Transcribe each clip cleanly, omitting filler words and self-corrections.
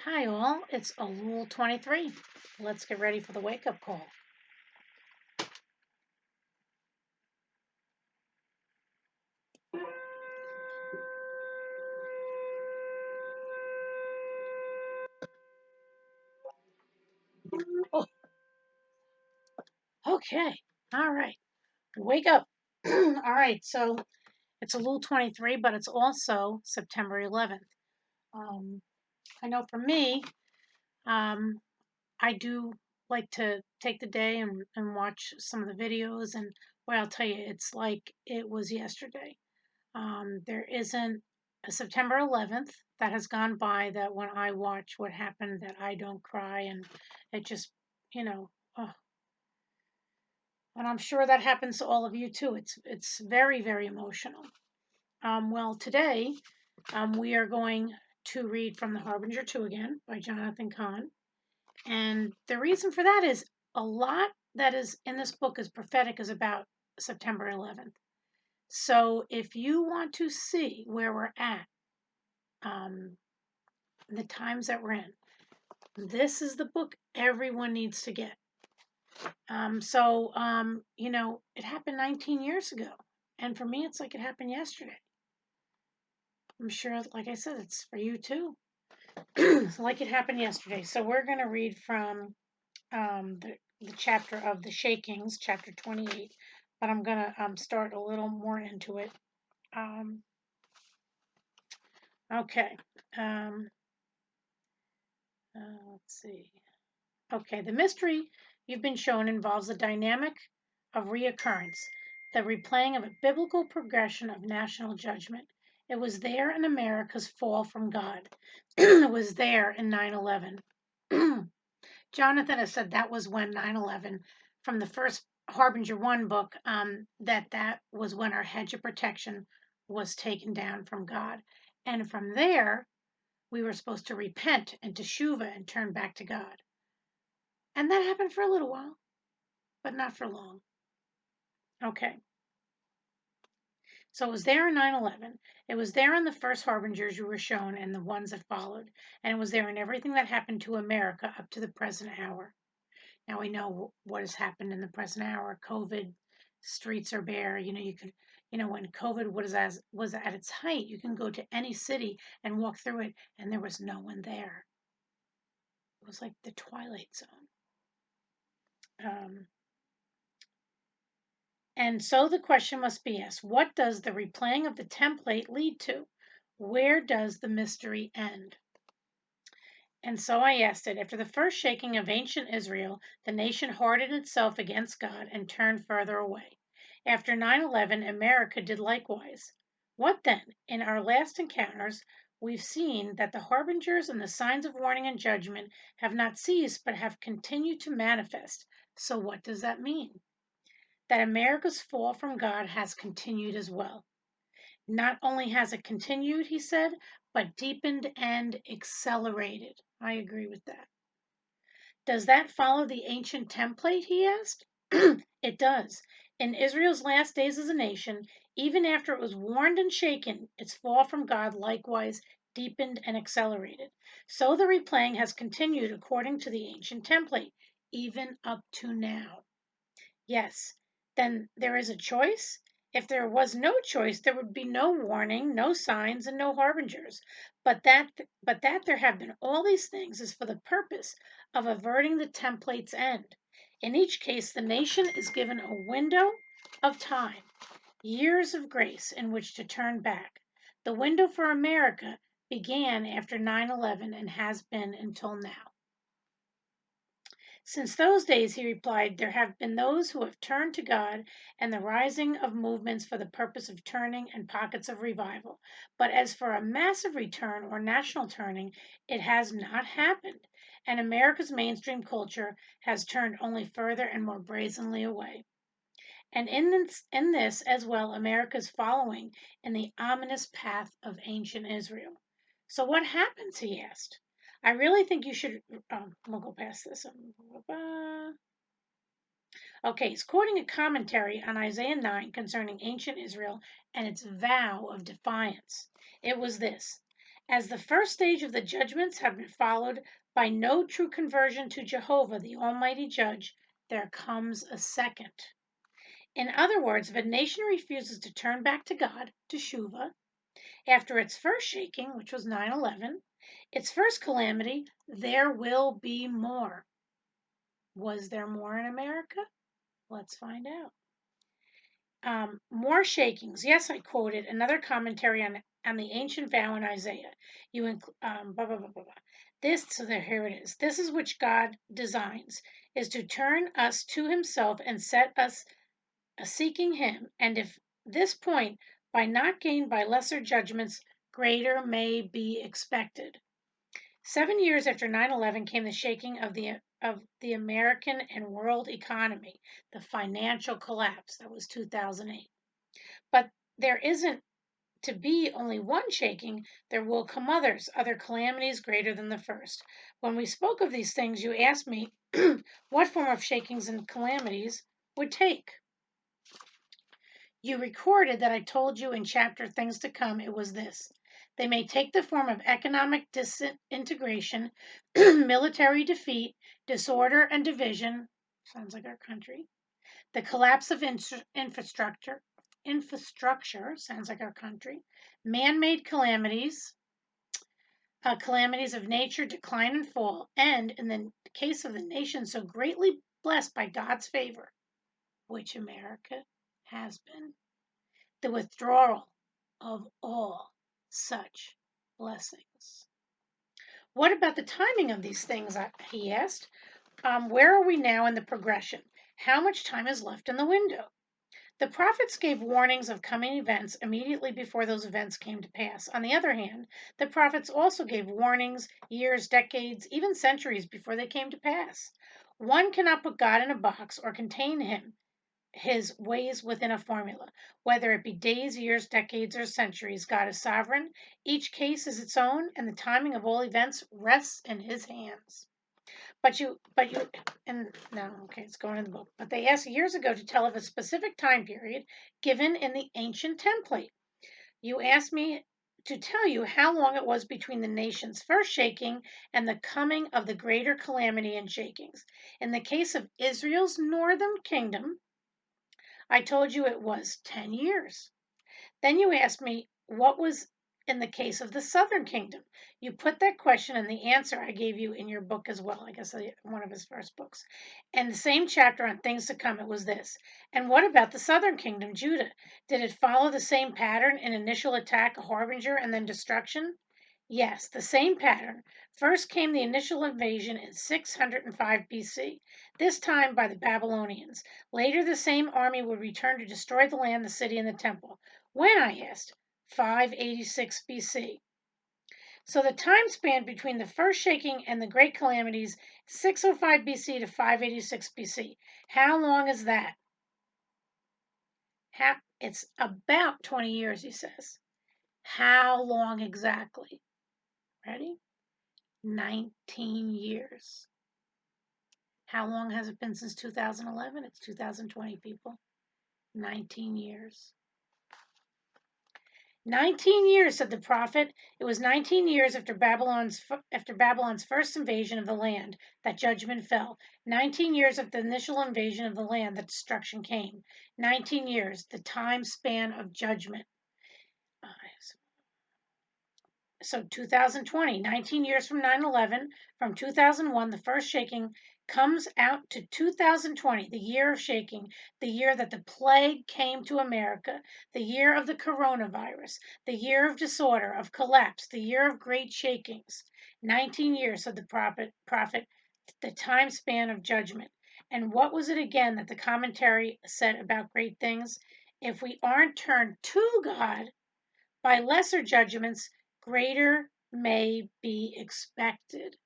Hi all, it's Elul 23. Let's get ready for the wake-up call. Oh, okay, all right, wake up. All right, so it's Elul 23, but it's also September 11th. I know for me, um, I do like to take the day and watch some of the videos, and well, I'll tell you, it's like it was yesterday. There isn't a September 11th that has gone by that when I watch what happened that I don't cry, and it just, you know, oh, and I'm sure that happens to all of you too. It's very, very emotional. Well, today we are going to read from the Harbinger 2 again by Jonathan Cahn. And the reason for that is a lot that is in this book is prophetic is about September 11th. So if you want to see where we're at, um, the times that we're in, this is the book everyone needs to get. It happened 19 years ago. And for me, it's like it happened yesterday. I'm sure, like I said, it's for you too. Like it happened yesterday. So we're going to read from the chapter of the Shakings, chapter 28. But I'm going to start a little more into it. Um, okay. Um, let's see. Okay, the mystery you've been shown involves a dynamic of reoccurrence, the replaying of a biblical progression of national judgment. It was there in America's fall from God. It was there in 9/11. Jonathan has said that was when 9/11, from the first Harbinger 1 book, that was when our hedge of protection was taken down from God. And from there, we were supposed to repent and Teshuvah and turn back to God. And that happened for a little while, but not for long. Okay. So it was there in 9/11. It was there in the first Harbingers you were shown and the ones that followed. And it was there in everything that happened to America up to the present hour. Now we know what has happened in the present hour. COVID, streets are bare. When COVID was at its height, you can go to any city and walk through it, and there was no one there. It was like the Twilight Zone. And so the question must be asked, what does the replaying of the template lead to? Where does the mystery end? And so I asked it, after the first shaking of ancient Israel, the nation hardened itself against God and turned further away. After 9/11, America did likewise. What then? In our last encounters, we've seen that the harbingers and the signs of warning and judgment have not ceased but have continued to manifest. So what does that mean? That America's fall from God has continued as well. Not only has it continued, he said, but deepened and accelerated. I agree with that. Does that follow the ancient template, he asked? It does. In Israel's last days as a nation, even after it was warned and shaken, its fall from God likewise deepened and accelerated. So the replaying has continued according to the ancient template, even up to now. Yes, then there is a choice. If there was no choice, there would be no warning, no signs, and no harbingers. But that there have been all these things is for the purpose of averting the template's end. In each case, the nation is given a window of time, years of grace in which to turn back. The window for America began after 9/11 and has been until now. Since those days, he replied, there have been those who have turned to God and the rising of movements for the purpose of turning and pockets of revival. But as for a massive return or national turning, it has not happened. And America's mainstream culture has turned only further and more brazenly away. And in this as well, America's following in the ominous path of ancient Israel. So what happens, he asked. I really think you should, we'll go past this. Okay, he's quoting a commentary on Isaiah 9 concerning ancient Israel and its vow of defiance. It was this: As the first stage of the judgments have been followed by no true conversion to Jehovah, the Almighty Judge, there comes a second. In other words, if a nation refuses to turn back to God, Teshuvah, after its first shaking, which was 9/11, its first calamity, there will be more. Was there more in America? Let's find out. More shakings. Yes, I quoted another commentary on the ancient vow in Isaiah. Blah, blah, blah, blah, blah. Here it is. This is which God designs, is to turn us to himself and set us seeking him. And if this point, by not gained by lesser judgments, greater may be expected. 7 years after 9/11 came the shaking of the American and world economy, the financial collapse. That was 2008. But there isn't to be only one shaking, there will come others, other calamities greater than the first. When we spoke of these things, you asked me what form of shakings and calamities would take. You recorded that I told you in chapter Things to Come, it was this. They may take the form of economic disintegration, military defeat, disorder and division, sounds like our country, the collapse of infrastructure, sounds like our country, man-made calamities, calamities of nature, decline and fall, and in the case of the nation so greatly blessed by God's favor, which America has been, the withdrawal of all such blessings. What about the timing of these things? He asked. Where are we now in the progression? How much time is left in the window? The prophets gave warnings of coming events immediately before those events came to pass. On the other hand, the prophets also gave warnings years, decades, even centuries before they came to pass. One cannot put God in a box or contain his ways within a formula. Whether it be days, years, decades, or centuries, God is sovereign. Each case is its own, and the timing of all events rests in his hands. It's going in the book. But they asked years ago to tell of a specific time period given in the ancient template. You asked me to tell you how long it was between the nation's first shaking and the coming of the greater calamity and shakings. In the case of Israel's northern kingdom, I told you it was 10 years. Then you asked me what was in the case of the southern kingdom. You put that question and the answer I gave you in your book as well, I guess one of his first books. And the same chapter on things to come, it was this. And what about the southern kingdom, Judah? Did it follow the same pattern, an initial attack, a harbinger, and then destruction? Yes, the same pattern. First came the initial invasion in 605 BC, this time by the Babylonians. Later, the same army would return to destroy the land, the city, and the temple. When, I asked? 586 BC. So the time span between the first shaking and the great calamities, 605 BC to 586 BC. How long is that? It's about 20 years, he says. How long exactly? Ready? 19 years. How long has it been since 2011? It's 2020, people. 19 years. 19 years, said the prophet. It was 19 years after Babylon's first invasion of the land that judgment fell. 19 years after the initial invasion of the land that destruction came. 19 years, the time span of judgment. So 2020, 19 years from 9/11, from 2001, the first shaking comes out to 2020, the year of shaking, the year that the plague came to America, the year of the coronavirus, the year of disorder, of collapse, the year of great shakings. 19 years, said the prophet, the time span of judgment. And what was it again that the commentary said about great things? If we aren't turned to God by lesser judgments, greater may be expected.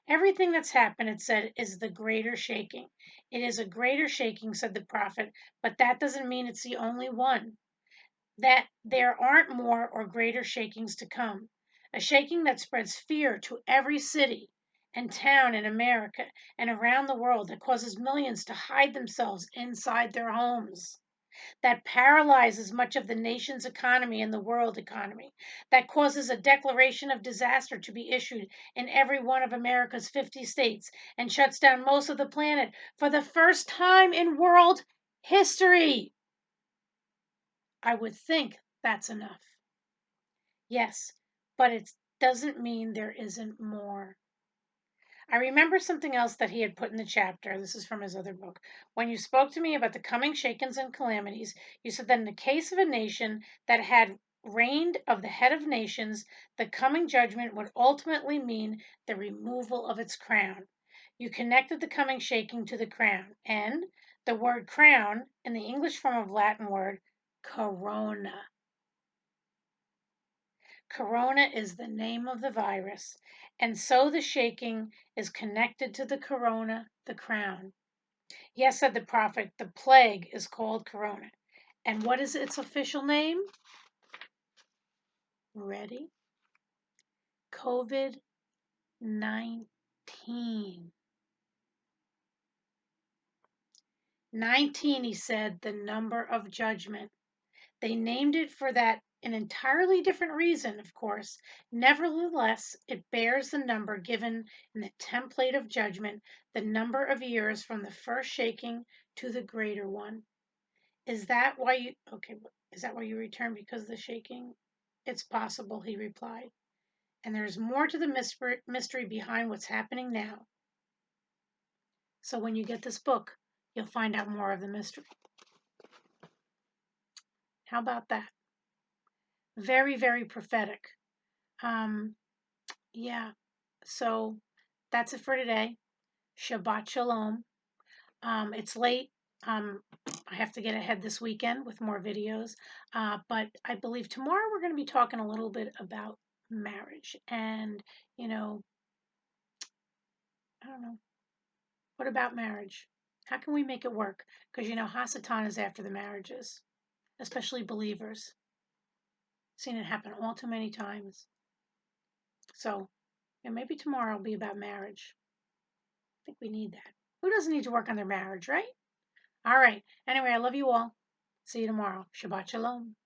Everything that's happened, it said, is the greater shaking. It is a greater shaking, said the prophet, but that doesn't mean it's the only one. That there aren't more or greater shakings to come. A shaking that spreads fear to every city and town in America and around the world, that causes millions to hide themselves inside their homes. that paralyzes much of the nation's economy and the world economy, that causes a declaration of disaster to be issued in every one of America's 50 states and shuts down most of the planet for the first time in world history. I would think that's enough. Yes, but it doesn't mean there isn't more. I remember something else that he had put in the chapter. This is from his other book. When you spoke to me about the coming shakens and calamities, you said that in the case of a nation that had reigned of the head of nations, the coming judgment would ultimately mean the removal of its crown. You connected the coming shaking to the crown, and the word crown in the English form of Latin word corona. Corona is the name of the virus, and so the shaking is connected to the corona, the crown. Yes, said the prophet, the plague is called corona. And what is its official name? Ready? COVID 19. 19, he said, the number of judgment. They named it for that an entirely different reason, of course. Nevertheless, it bears the number given in the template of judgment, the number of years from the first shaking to the greater one. Is that why you, okay, is that why you return because of the shaking? It's possible, he replied. And there's more to the mystery behind what's happening now. So when you get this book, you'll find out more of the mystery. How about that? Very, very prophetic. Um, yeah. So that's it for today. Shabbat Shalom. It's late. I have to get ahead this weekend with more videos. But I believe tomorrow we're going to be talking a little bit about marriage. And, you know, I don't know. What about marriage? How can we make it work? Because, you know, Hasatan is after the marriages, especially believers. Seen it happen all too many times. So, yeah, maybe tomorrow will be about marriage. I think we need that. Who doesn't need to work on their marriage, right? All right. Anyway, I love you all. See you tomorrow. Shabbat Shalom.